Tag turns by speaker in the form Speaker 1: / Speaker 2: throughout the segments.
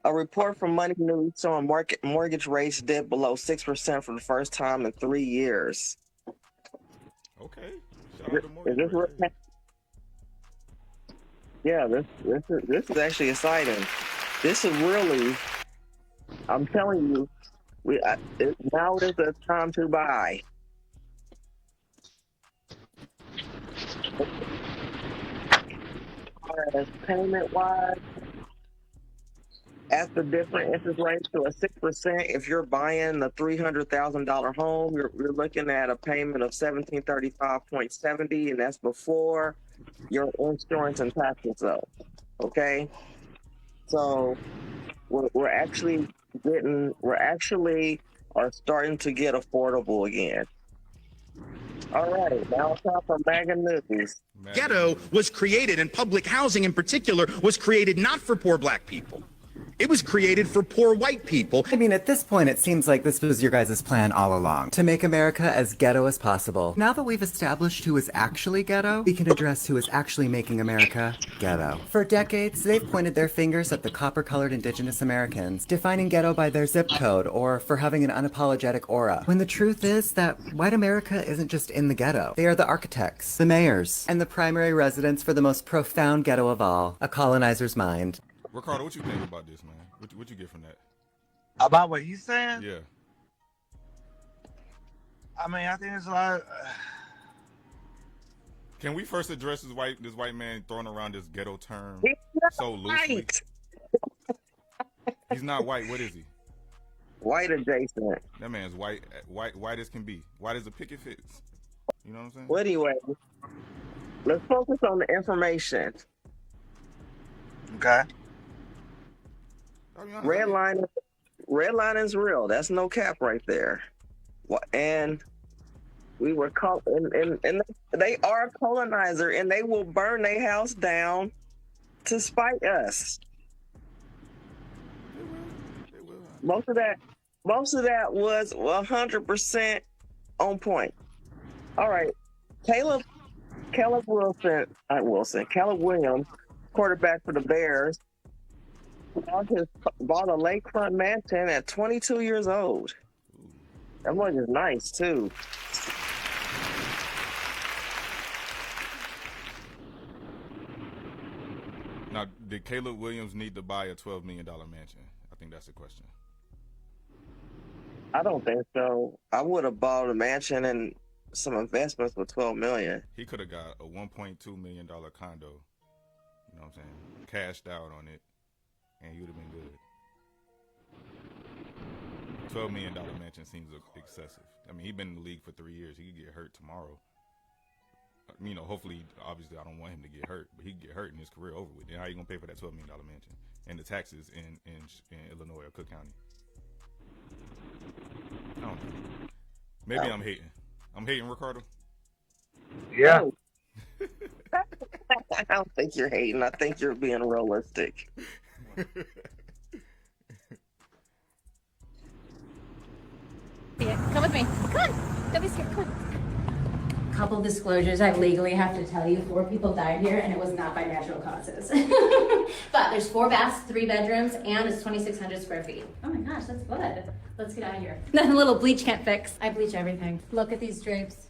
Speaker 1: A report from Money News showing mortgage rates dipped below 6% for the first time in 3 years.
Speaker 2: Okay. Shout out to
Speaker 1: Is
Speaker 2: mortgage
Speaker 1: this
Speaker 2: rates.
Speaker 1: real? Yeah, this is actually exciting. This is really, I'm telling you, now is the time to buy. As payment wise, after different interest rates to a 6%, if you're buying a $300,000 home, you're looking at a payment of $1,735.70, and that's before your insurance and taxes up. Okay, so we're actually are starting to get affordable again. All right, now it's time for MAGA News.
Speaker 3: Ghetto was created, and public housing in particular was created not for poor black people. It was created for poor white people.
Speaker 4: I mean, at this point, it seems like this was your guys' plan all along, to make America as ghetto as possible. Now that we've established who is actually ghetto, we can address who is actually making America ghetto. For decades, they've pointed their fingers at the copper-colored indigenous Americans, defining ghetto by their zip code or for having an unapologetic aura. When the truth is that white America isn't just in the ghetto. They are the architects, the mayors, and the primary residents for the most profound ghetto of all, a colonizer's mind.
Speaker 2: Ricardo, what you think about this, man? What you get from that?
Speaker 5: About what he's saying?
Speaker 2: Yeah.
Speaker 5: I mean, I think there's a lot of...
Speaker 2: Can we first address this white man throwing around this ghetto term so loosely?
Speaker 1: White.
Speaker 2: He's not white. What is he?
Speaker 1: White adjacent.
Speaker 2: That man's white as can be. White as a picket fence. You know what I'm saying?
Speaker 1: Well, anyway, let's focus on the information.
Speaker 5: Okay.
Speaker 1: Red line is real. That's no cap right there. And we were and they are a colonizer, and they will burn their house down to spite us.
Speaker 2: They will.
Speaker 1: Most of that was 100% on point. All right, Caleb Williams, quarterback for the Bears, bought a lakefront mansion at 22 years old. That one is nice too.
Speaker 2: Now, did Caleb Williams need to buy a $12 million mansion? I think that's the question.
Speaker 1: I don't think so. I would have bought a mansion and some investments with $12 million.
Speaker 2: He could have got a $1.2 million condo. You know what I'm saying? Cashed out on it, and he would have been good. $12 million mansion seems excessive. I mean, he's been in the league for 3 years. He could get hurt tomorrow. You know, hopefully, obviously, I don't want him to get hurt, but he could get hurt and his career over with. Then how are you gonna pay for that $12 million mansion and the taxes in Illinois or Cook County? I don't know. Maybe I'm hating. I'm hating, Ricardo.
Speaker 5: Yeah.
Speaker 1: I don't think you're hating. I think you're being realistic.
Speaker 6: Yeah, come with me. Come on. Don't be scared. Come on. Couple disclosures. I legally have to tell you 4 people died here, and it was not by natural causes. But there's 4 baths, 3 bedrooms, and it's 2,600 square feet. Oh my gosh, that's good. Let's get out of here. Nothing a little bleach can't fix. I bleach everything. Look at these drapes.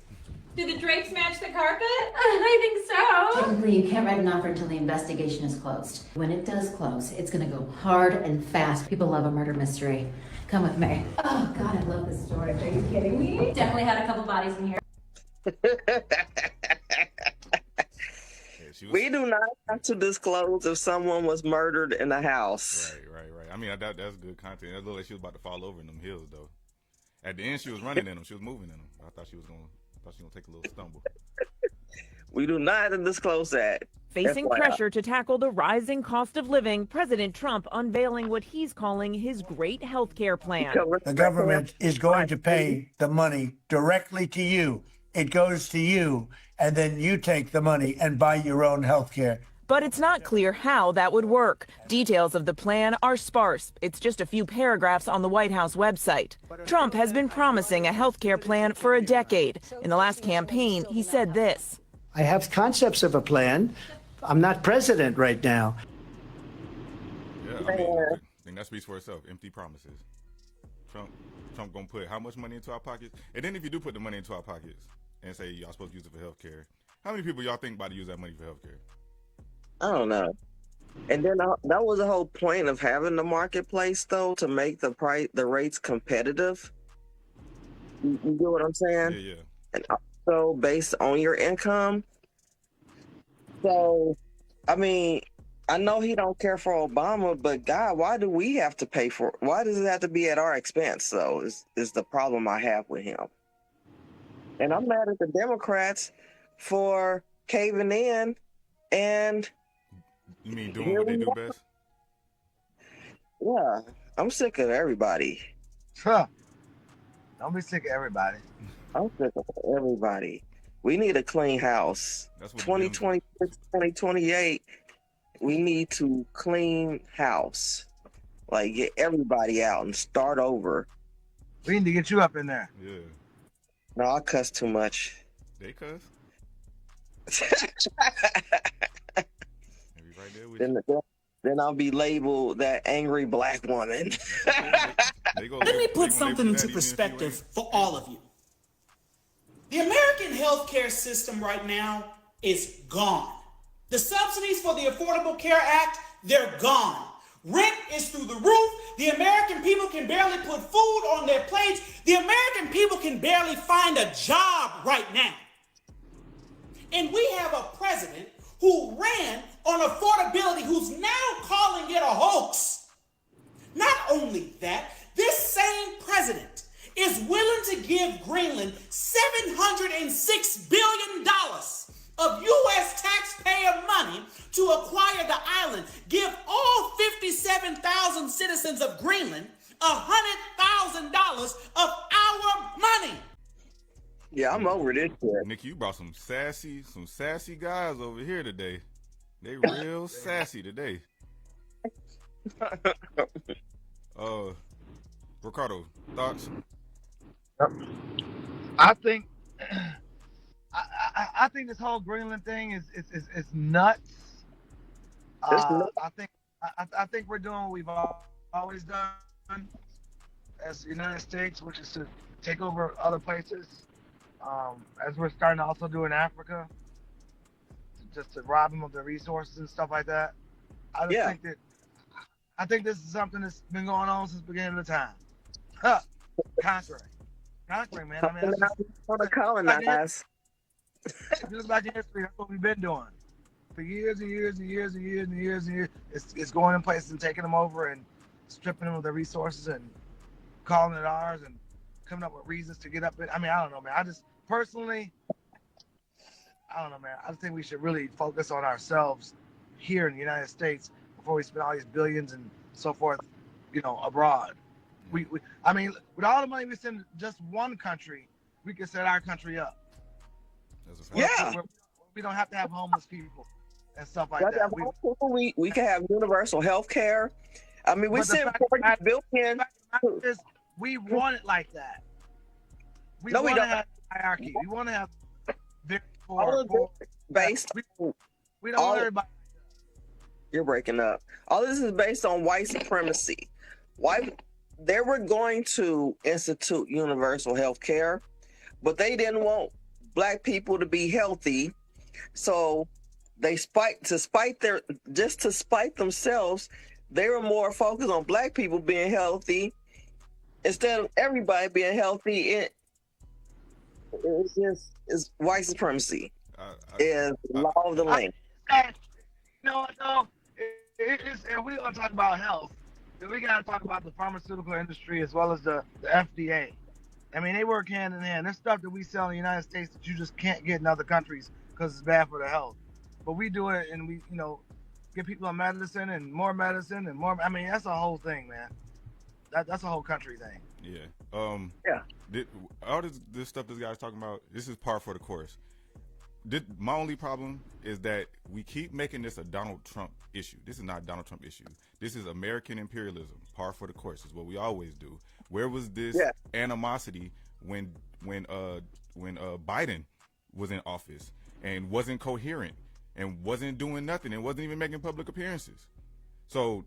Speaker 7: Do the drapes match the carpet?
Speaker 6: I think so.
Speaker 8: Technically, you can't write an offer until the investigation is closed. When it does close, it's gonna go hard and fast. People love a murder mystery. Come with me.
Speaker 6: Oh God, I love this storage. Are you kidding me? Definitely had a couple bodies in here.
Speaker 1: We do not have to disclose if someone was murdered in the house.
Speaker 2: Right. I mean, that's good content. It looked like she was about to fall over in them hills, though. At the end, she was running in them. She was moving in them. I thought she was gonna take a little stumble.
Speaker 1: We do not have to disclose that.
Speaker 9: Facing
Speaker 1: FYI.
Speaker 9: pressure to tackle the rising cost of living, President Trump unveiling what he's calling his great health care plan.
Speaker 10: The government is going to pay the money directly to you. It goes to you, and then you take the money and buy your own health care.
Speaker 9: But it's not clear how that would work. Details of the plan are sparse. It's just a few paragraphs on the White House website. Trump has been promising a health care plan for a decade. In the last campaign, he said this.
Speaker 10: I have concepts of a plan. I'm not president right now.
Speaker 2: Yeah, I mean, think that speaks for itself. Empty promises. Trump gonna put how much money into our pockets? And then if you do put the money into our pockets and say y'all supposed to use it for healthcare, how many people y'all think about to use that money for healthcare?
Speaker 1: I don't know. And then that was the whole point of having the marketplace, though, to make the rates competitive. You get what I'm saying?
Speaker 2: Yeah, yeah.
Speaker 1: And also based on your income. So, I mean, I know he don't care for Obama, but God, why do we have to pay for it? Why does it have to be at our expense, though, is the problem I have with him. And I'm mad at the Democrats for caving in and...
Speaker 2: You mean doing what they do best?
Speaker 1: Yeah, I'm sick of everybody.
Speaker 5: Huh. Don't be sick of everybody.
Speaker 1: I'm sick of everybody. We need a clean house.
Speaker 2: That's what
Speaker 1: 2026, 2028, we need to clean house. Like, get everybody out and start over.
Speaker 5: We need to get you up in there.
Speaker 2: Yeah.
Speaker 1: No, I cuss too much.
Speaker 2: They cuss? Right there with
Speaker 1: then I'll be labeled that angry black woman.
Speaker 11: Let me put something into perspective for all of you. The American healthcare system right now is gone. The subsidies for the Affordable Care Act, they're gone. Rent is through the roof. The American people can barely put food on their plates. The American people can barely find a job right now. And we have a president who ran on affordability, who's now calling it a hoax. Not only that, this same president is willing to give Greenland $706 billion of U.S. taxpayer money to acquire the island, give all 57,000 citizens of Greenland $100,000 of our money.
Speaker 1: Yeah, I'm over this shit.
Speaker 2: Nikki, you brought some sassy guys over here today. They real sassy today. Ricardo, thoughts?
Speaker 5: I think I think this whole Greenland thing is nuts. I think we're doing what we've always done as the United States, which is to take over other places. As we're starting to also do in Africa, just to rob them of their resources and stuff like that. I think this is something that's been going on since the beginning of the time. Huh. Conquering, man. I mean,
Speaker 1: want to colonize.
Speaker 5: Just like in history, that's what we've been doing for years and years and years and years and years and years. It's going in places and taking them over and stripping them of their resources and calling it ours and coming up with reasons to get up. I mean, I don't know, man. I just personally, I don't know, man. I just think we should really focus on ourselves here in the United States before we spend all these billions and so forth, abroad. I mean, with all the money we send just one country, we can set our country up.
Speaker 1: Yeah.
Speaker 5: We don't have to have homeless people and stuff like that.
Speaker 1: We can have universal health care. I mean, we send $40 billion.
Speaker 5: We want it like that. We want to have hierarchy. We want to have
Speaker 1: based.
Speaker 5: We don't want everybody.
Speaker 1: You're breaking up. All this is based on white supremacy. They were going to institute universal health care, but they didn't want black people to be healthy. So to spite themselves, they were more focused on black people being healthy instead of everybody being healthy. It's white supremacy. Is law of the land.
Speaker 5: If we're going to talk about health, then we got to talk about the pharmaceutical industry as well as the FDA. I mean, they work hand in hand. There's stuff that we sell in the United States that you just can't get in other countries because it's bad for the health. But we do it and we, get people on medicine and more medicine and more. I mean, that's a whole thing, man. That's a whole country thing.
Speaker 2: Yeah. All this stuff this guy's talking about, this is par for the course. My only problem is that we keep making this a Donald Trump issue. This is not a Donald Trump issue. This is American imperialism. Par for the course is what we always do. Where was this animosity when Biden was in office and wasn't coherent and wasn't doing nothing and wasn't even making public appearances? So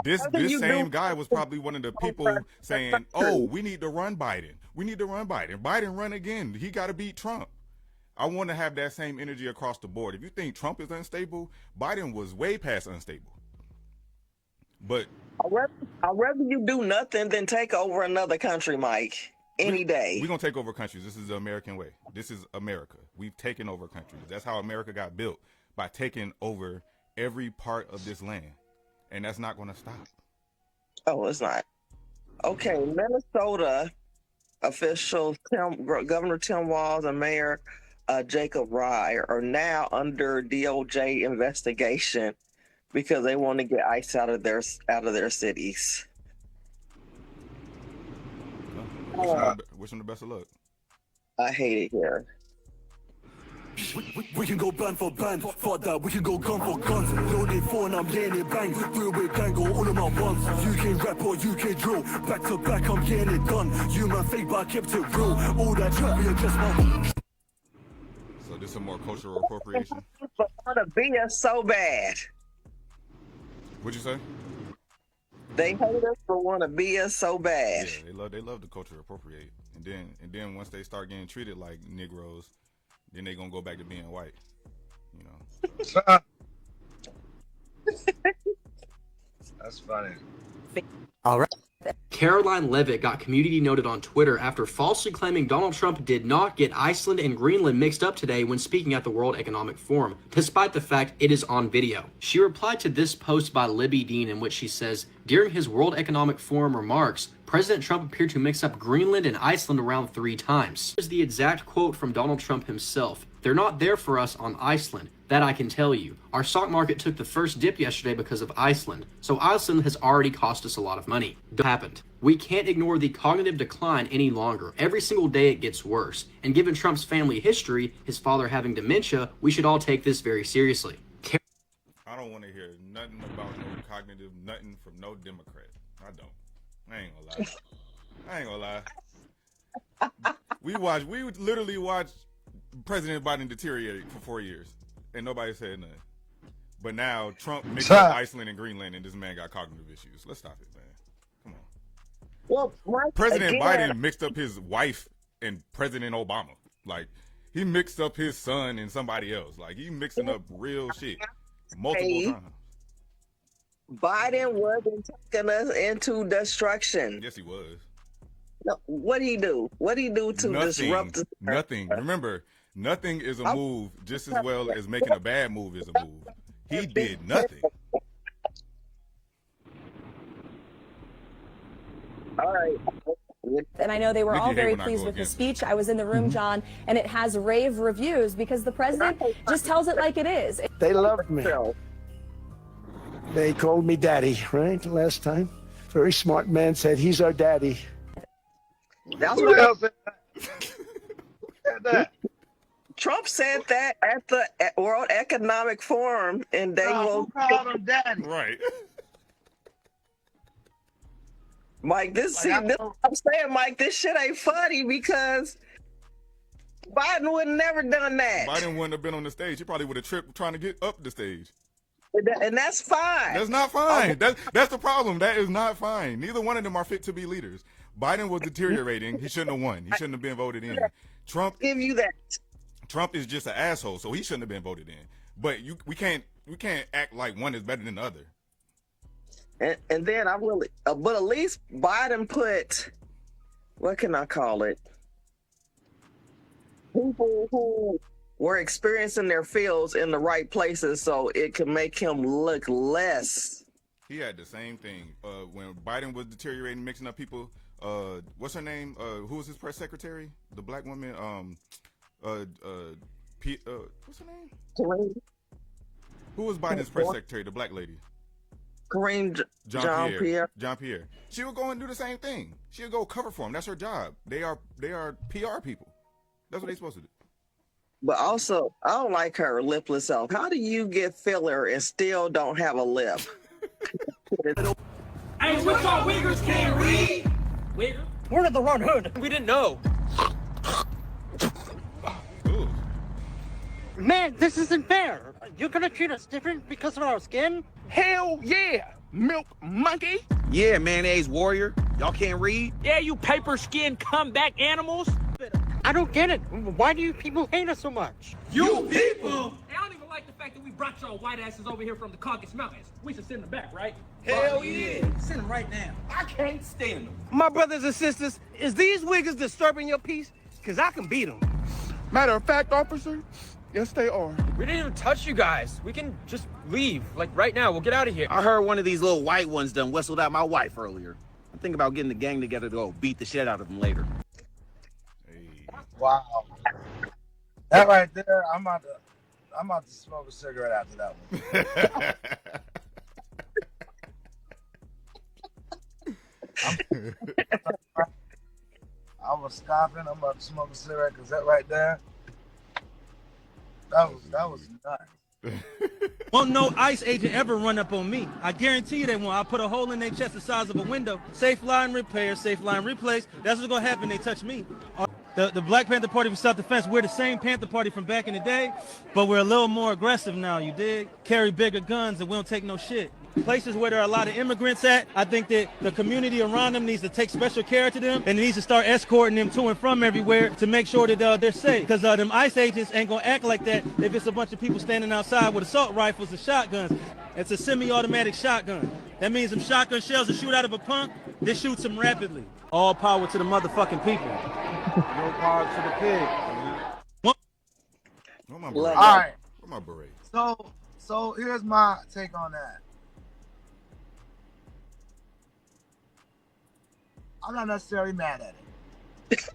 Speaker 2: This same guy was probably one of the people saying, "Oh, we need to run Biden. We need to run Biden. Biden run again. He got to beat Trump." I want to have that same energy across the board. If you think Trump is unstable, Biden was way past unstable. But
Speaker 1: I'd rather you do nothing than take over another country, Mike. Any day.
Speaker 2: We're going to take over countries. This is the American way. This is America. We've taken over countries. That's how America got built, by taking over every part of this land. And that's not going to stop.
Speaker 1: Oh, it's not. Okay, Minnesota officials, Governor Tim Walz and Mayor Jacob Rye are now under DOJ investigation because they want to get ICE out of their cities.
Speaker 2: Wish them the best of luck.
Speaker 1: I hate it here.
Speaker 12: We can go band for band, fuck that, we can go gun for guns. Loaded for and I'm laying it bang, through with gang, go all of my ones. UK rap or UK drill, back to back, I'm getting it done. You man fake, but I kept it real. All that trap, we are just my...
Speaker 2: So this is more cultural appropriation?
Speaker 1: But want to be us so bad.
Speaker 2: What'd you say?
Speaker 1: They hate us but want to be us so bad.
Speaker 2: Yeah, they love the culture appropriate. And then once they start getting treated like Negroes, then they gonna go back to being white, you know. So.
Speaker 5: That's funny.
Speaker 4: All right.
Speaker 13: Caroline Levitt got community noted on Twitter after falsely claiming Donald Trump did not get Iceland and Greenland mixed up today when speaking at the World Economic Forum, despite the fact it is on video. She replied to this post by Libby Dean in which she says, during his World Economic Forum remarks, President Trump appeared to mix up Greenland and Iceland around 3 times. Here's the exact quote from Donald Trump himself. They're not there for us on Iceland. That I can tell you. Our stock market took the first dip yesterday because of Iceland. So Iceland has already cost us a lot of money. That happened. We can't ignore the cognitive decline any longer. Every single day it gets worse. And given Trump's family history, his father having dementia, we should all take this very seriously.
Speaker 2: I don't want to hear nothing about no cognitive, nothing from no Democrat. I don't. I ain't gonna lie. We literally watched President Biden deteriorate for 4 years, and nobody said nothing. But now Trump mixed up Iceland and Greenland, and this man got cognitive issues. Let's stop it, man. Come on.
Speaker 1: Well,
Speaker 2: President Biden mixed up his wife and President Obama. Like, he mixed up his son and somebody else. Like, he mixing up real shit multiple times.
Speaker 1: Biden wasn't taking us into destruction.
Speaker 2: Yes, he was.
Speaker 1: No, what did he do? What did he do to disrupt?
Speaker 2: Nothing. Remember, nothing is a move just as well as making a bad move is a move. He did nothing.
Speaker 1: All right.
Speaker 14: And I know they were all very pleased with the speech. I was in the room, John, and it has rave reviews because the president just tells it like it is.
Speaker 10: They loved me. They called me daddy, right? Last time. Very smart man said, he's our daddy.
Speaker 1: That's
Speaker 5: Who
Speaker 1: what
Speaker 5: else said that?
Speaker 1: Trump said that at the World Economic Forum, and they will
Speaker 5: call him daddy.
Speaker 2: Right.
Speaker 1: Mike, this I'm saying, Mike, this shit ain't funny because Biden would have never done that.
Speaker 2: Biden wouldn't have been on the stage. He probably would have tripped trying to get up the stage.
Speaker 1: And that's fine.
Speaker 2: That's not fine. That's the problem. That is not fine. Neither one of them are fit to be leaders. Biden was deteriorating. He shouldn't have won. He shouldn't have been voted in. Trump
Speaker 1: give you that.
Speaker 2: Trump is just an asshole, so he shouldn't have been voted in. But we can't act like one is better than the other.
Speaker 1: And then I really, but at least Biden put, what can I call it? People who were experiencing their fields in the right places, so it can make him look less.
Speaker 2: He had the same thing when Biden was deteriorating, mixing up people. What's her name? Who was his press secretary? The black woman. What's her name?
Speaker 1: Kareem.
Speaker 2: Who was Biden's press secretary? The black lady.
Speaker 1: Kareem Jean-Pierre.
Speaker 2: Jean-Pierre. She would go and do the same thing. She would go cover for him. That's her job. They are PR people. That's what they're supposed to do.
Speaker 1: But also, I don't like her lipless self. How do you get filler and still don't have a lip?
Speaker 12: And we thought Uyghurs can't read.
Speaker 15: We're in the wrong hood. We didn't know.
Speaker 2: Ooh.
Speaker 15: Man, this isn't fair. You're gonna treat us different because of our skin? Hell yeah! milk monkey.
Speaker 16: Yeah, mayonnaise warrior. Y'all can't read?
Speaker 15: Yeah, you paper skin comeback animals. I don't get it. Why do you people hate us so much?
Speaker 16: You people!
Speaker 15: I don't even like the fact that we brought y'all white asses over here from the Caucasus Mountains. We should sit in the back, right?
Speaker 16: Hell yeah.
Speaker 15: Sit them right now.
Speaker 16: I can't stand them.
Speaker 15: My brothers and sisters, is these wiggers disturbing your peace? Because I can beat them. Matter of fact, officer, yes, they are.
Speaker 17: We didn't even touch you guys. We can just leave, like right now. We'll get out of here.
Speaker 16: I heard one of these little white ones done whistled out my wife earlier. I'm thinking about getting the gang together to go beat the shit out of them later.
Speaker 5: Wow. That right there, I'm about to smoke a cigarette after that one. I was stopping. I'm about to smoke a cigarette because that right there, that was nuts.
Speaker 18: Won't no ICE agent ever run up on me. I guarantee you they won't. I'll put a hole in their chest the size of a window. Safe line repair, safe line replace. That's what's gonna happen. They touch me. The Black Panther Party for self-defense, we're the same Panther Party from back in the day, but we're a little more aggressive now, you dig? Carry bigger guns and we don't take no shit. Places where there are a lot of immigrants at, I think that the community around them needs to take special care to them and needs to start escorting them to and from everywhere to make sure that they're safe. Because them ICE agents ain't gonna act like that if it's a bunch of people standing outside with assault rifles and shotguns. It's a semi-automatic shotgun. That means them shotgun shells that shoot out of a pump, they shoot them rapidly. All power to the motherfucking people. No power to the pig.
Speaker 2: Where my
Speaker 5: All
Speaker 2: beret?
Speaker 5: right.
Speaker 2: Where my beret?
Speaker 5: So here's my take on that. I'm not necessarily mad at it.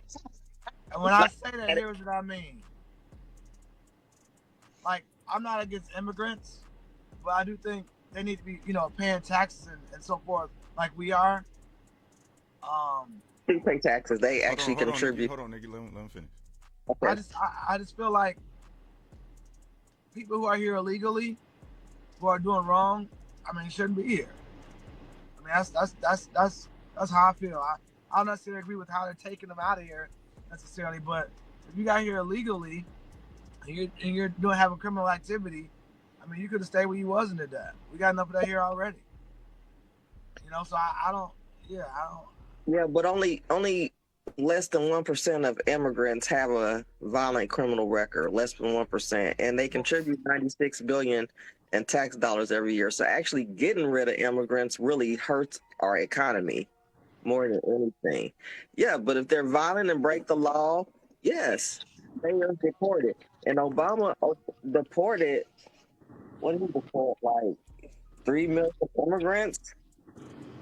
Speaker 5: And when I say that, here's what I mean. Like, I'm not against immigrants, but I do think they need to be, paying taxes and so forth like we are.
Speaker 1: They pay taxes. They actually
Speaker 2: hold
Speaker 1: contribute.
Speaker 2: Hold on, Nikki. Let him finish.
Speaker 1: Okay.
Speaker 5: I just feel like people who are here illegally, who are doing wrong, shouldn't be here. That's how I feel. I don't necessarily agree with how they're taking them out of here necessarily, but if you got here illegally and you're having criminal activity, you could have stayed where you was and did that. We got enough of that here already. So I don't.
Speaker 1: Yeah, but only less than 1% of immigrants have a violent criminal record. Less than 1%, and they contribute $96 billion in tax dollars every year. So actually, getting rid of immigrants really hurts our economy more than anything. Yeah, but if they're violent and break the law, yes, they are deported. And Obama deported. What did he deport? Like 3 million immigrants.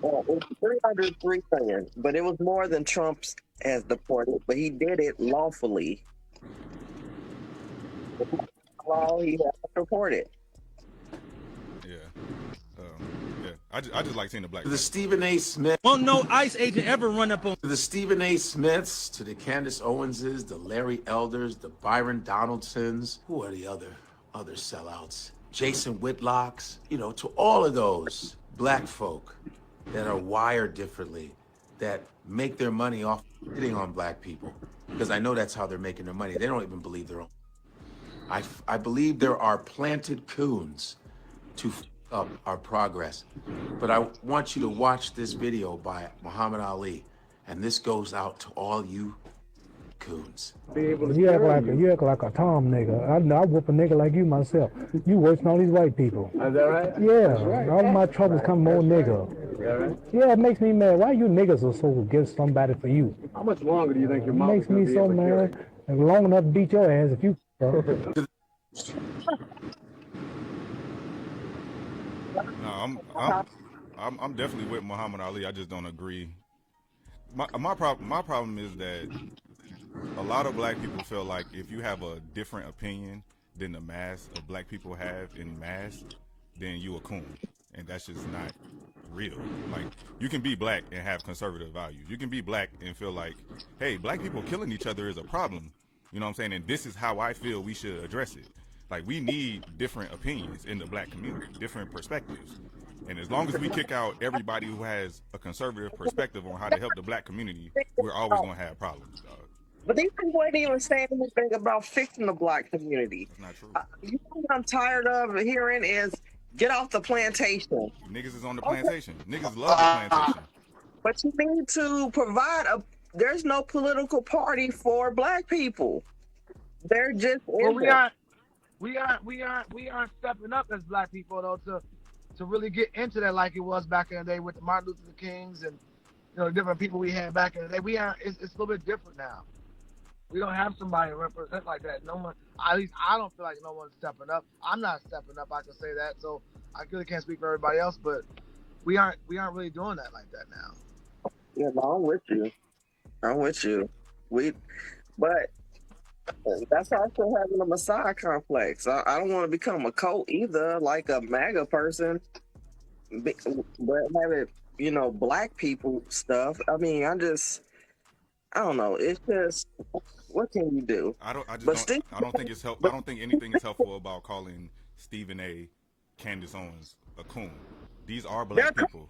Speaker 1: Well, it was 303 million, but it was more than Trump's has deported, but he did it lawfully. Law, he has deported.
Speaker 2: Yeah. I just like seeing the black.
Speaker 19: To the Stephen A. Smith.
Speaker 18: Won't no ICE agent ever run up on.
Speaker 19: To the Stephen A. Smiths, to the Candace Owenses, the Larry Elders, the Byron Donaldsons. Who are the other sellouts? Jason Whitlocks. To all of those black folk that are wired differently, that make their money off hitting on black people, because I know that's how they're making their money. They don't even believe their own. I believe there are planted coons to f up our progress. But I want you to watch this video by Muhammad Ali, and this goes out to all you coons.
Speaker 20: You act like a Tom nigga. I whoop a nigga like you myself. You worse than all these white people. Is that right? Yeah. Right. All of my troubles come more nigga. Is that right? Yeah, it makes me mad. Why you niggas are so against somebody for you?
Speaker 21: How much longer do you think your mom
Speaker 20: makes me so mad? And long enough to beat your ass if you.
Speaker 2: No, I'm definitely with Muhammad Ali. I just don't agree. My problem is that a lot of black people feel like if you have a different opinion than the mass of black people have in mass, then you a coon, and that's just not real. Like, you can be black and have conservative values. You can be black and feel like, hey, black people killing each other is a problem. You know what I'm saying? And this is how I feel we should address it. Like, we need different opinions in the black community, different perspectives. And as long as we kick out everybody who has a conservative perspective on how to help the black community, we're always going to have problems, dog.
Speaker 1: But these people ain't even saying anything about fixing the black community.
Speaker 2: That's not true.
Speaker 1: You know what I'm tired of hearing is Get off the plantation.
Speaker 2: Niggas is on the plantation. Niggas love the plantation.
Speaker 1: But you need to provide there's no political party for black people. They're just
Speaker 5: Well, we aren't stepping up as black people though to really get into that like it was back in the day with the Martin Luther Kings and different people we had back in the day. We aren't. It's a little bit different now. We don't have somebody to represent like that. No one. At least I don't feel like no one's stepping up. I'm not stepping up. I can say that. So I really can't speak for everybody else, but we aren't really doing that like that now.
Speaker 1: Yeah, no, I'm with you. But that's also having a Messiah complex. I don't want to become a cult either, like a MAGA person, but having black people stuff. I mean, I don't know. It's just, what can you do?
Speaker 2: I don't think it's help. I don't think anything is helpful about calling Stephen A. Candace Owens a coon. These are black people.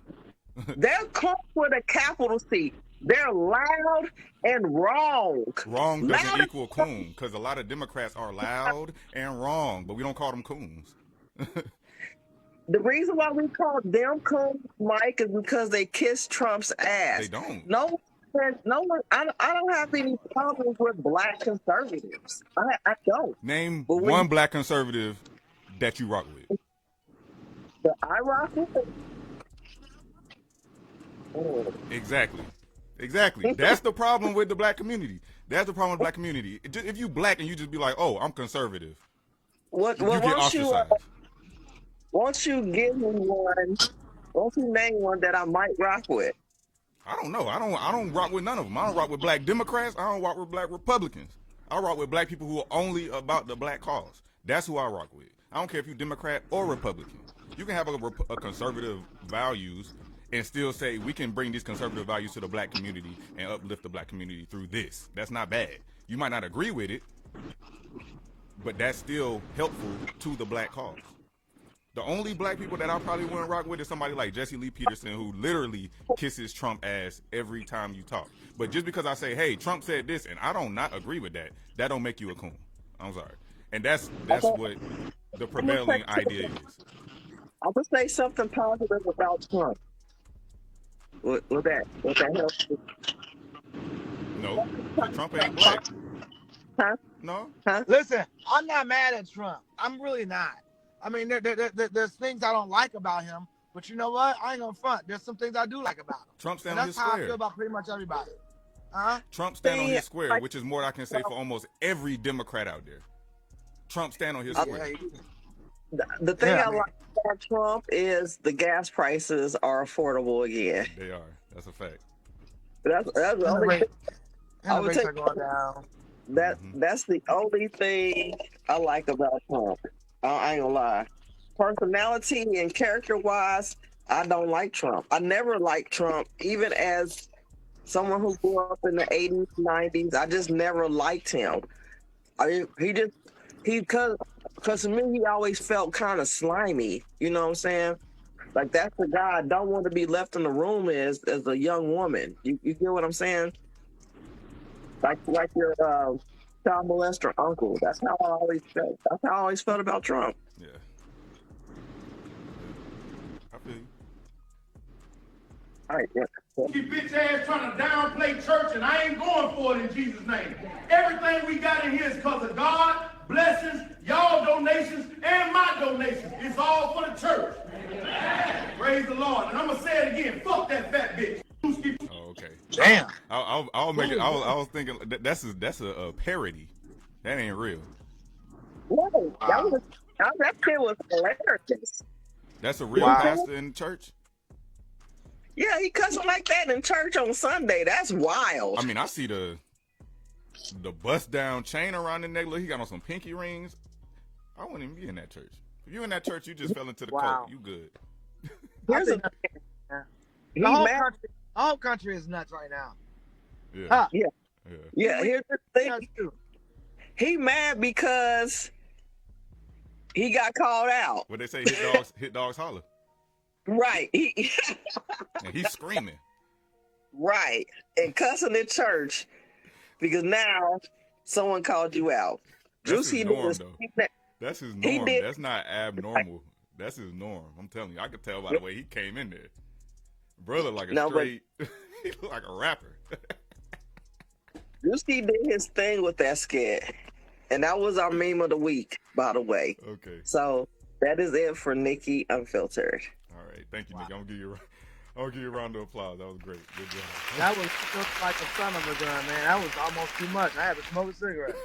Speaker 1: They're caught with a capital C. They're loud and wrong.
Speaker 2: Wrong doesn't equal coon, because a lot of Democrats are loud and wrong, but we don't call them coons.
Speaker 1: The reason why we call them coons, Mike, is because they kiss Trump's ass.
Speaker 2: They don't.
Speaker 1: No one. I don't have any problems with black conservatives. I don't.
Speaker 2: Name one black conservative that you rock with.
Speaker 1: That I rock with.
Speaker 2: Exactly. That's the problem with the black community. That's the problem with the black community. If you black and you just be like, oh, I'm conservative, you get ostracized.
Speaker 1: Won't you give me one? Won't you name one that I might rock with?
Speaker 2: I don't know. I don't rock with none of them. I don't rock with black Democrats. I don't rock with black Republicans. I rock with black people who are only about the black cause. That's who I rock with. I don't care if you're Democrat or Republican. You can have a conservative values and still say we can bring these conservative values to the black community and uplift the black community through this. That's not bad. You might not agree with it, but that's still helpful to the black cause. The only black people that I probably wouldn't rock with is somebody like Jesse Lee Peterson, who literally kisses Trump ass every time you talk. But just because I say, hey, Trump said this, and I don't not agree with that, that don't make you a coon. I'm sorry. And that's what the prevailing idea is.
Speaker 1: I'll just say something positive about Trump. Will that help you?
Speaker 2: No, Trump ain't black.
Speaker 1: Huh?
Speaker 2: No.
Speaker 1: Huh?
Speaker 5: Listen, I'm not mad at Trump. I'm really not. I mean, there's things I don't like about him, but you know what? I ain't gonna front. There's some things I do like about him.
Speaker 2: Trump stand on his square.
Speaker 5: That's how I feel about pretty much everybody.
Speaker 2: Trump stand on his square, which is more than I can say for almost every Democrat out there. Trump stand on his square.
Speaker 1: The thing I like about Trump is the gas prices are affordable again.
Speaker 2: They are. That's a fact.
Speaker 1: That's the only thing.
Speaker 5: I would take going down.
Speaker 1: That's the only thing I like about Trump. I ain't gonna lie. Personality and character-wise, I don't like Trump. I never liked Trump, even as someone who grew up in the 80s, 90s. I just never liked him. Because to me, he always felt kind of slimy. You know what I'm saying? Like, that's the guy I don't want to be left in the room as a young woman. You get what I'm saying? Like your child molester uncle. That's how I always felt. That's how I always felt about Trump.
Speaker 2: Yeah. I feel you.
Speaker 1: All right, yeah.
Speaker 21: You bitch ass trying to downplay church, and I ain't going for it in Jesus' name. Everything we got in here is because of God, blessings, y'all donations, and my donations. It's all for the church. Praise the Lord. And I'm going to say it again. Fuck that fat bitch.
Speaker 2: Oh, okay.
Speaker 5: Damn.
Speaker 2: I'll make it. I was thinking that's a parody. That ain't real.
Speaker 1: Whoa, that shit was hilarious.
Speaker 2: That's a real pastor in church?
Speaker 1: Yeah, he cussing like that in church on Sunday. That's wild.
Speaker 2: I mean, I see the bust down chain around the neck. Look, he got on some pinky rings. I wouldn't even be in that church. If you in that church, you just fell into the cult. You good.
Speaker 5: The whole country is nuts right now.
Speaker 2: Yeah.
Speaker 1: Yeah. Here's the thing. He mad because he got called out.
Speaker 2: What they say, hit dogs holler.
Speaker 1: Right.
Speaker 2: And he's screaming.
Speaker 1: Right. And cussing in church because now someone called you out.
Speaker 2: That's his norm, though. That's his norm. That's not abnormal. That's his norm. I'm telling you. I could tell by the way he came in there. Brother, like a
Speaker 1: No,
Speaker 2: straight, he looked like a rapper.
Speaker 1: Juicy did his thing with that skit. And that was our meme of the week, by the way.
Speaker 2: Okay.
Speaker 1: So that is it for Nikki Unfiltered.
Speaker 2: All right. Thank you, Nikki. I'm gonna give you a round of applause. That was great. Good job.
Speaker 5: That was just like a son of a gun, man. That was almost too much. I had to smoke a cigarette.